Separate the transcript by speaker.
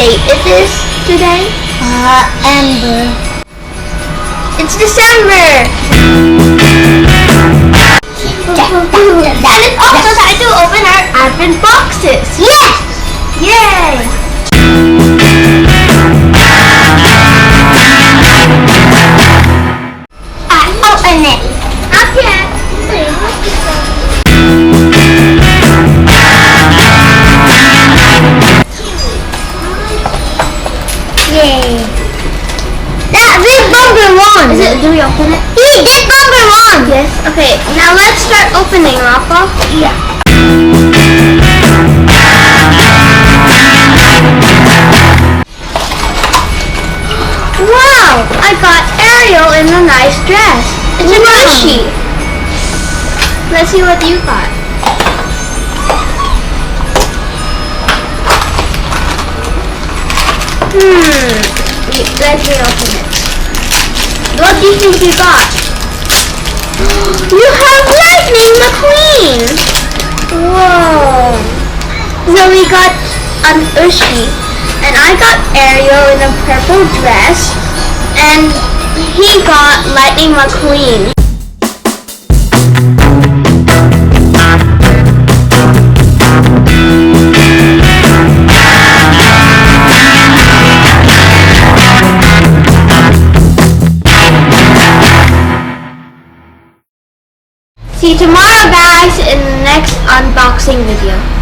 Speaker 1: date it is today?
Speaker 2: Amber.
Speaker 1: It's December! And it's also time to open our advent boxes!
Speaker 2: Yes!
Speaker 1: Yay!
Speaker 2: Open it.
Speaker 1: Okay.
Speaker 2: Yay. That big bumper one.
Speaker 1: Do we open it?
Speaker 2: He did bumper one.
Speaker 1: Yes. Okay, now let's start opening, Rafa.
Speaker 2: Yeah.
Speaker 1: Wow! I got Ariel in a nice dress. It's a tushy. Let's see what you got. Let me open it. What do you think you got? You have Lightning McQueen! Whoa! So we got an Ushi, and I got Ariel in a purple dress, and he got Lightning McQueen. See you tomorrow, guys, in the next unboxing video.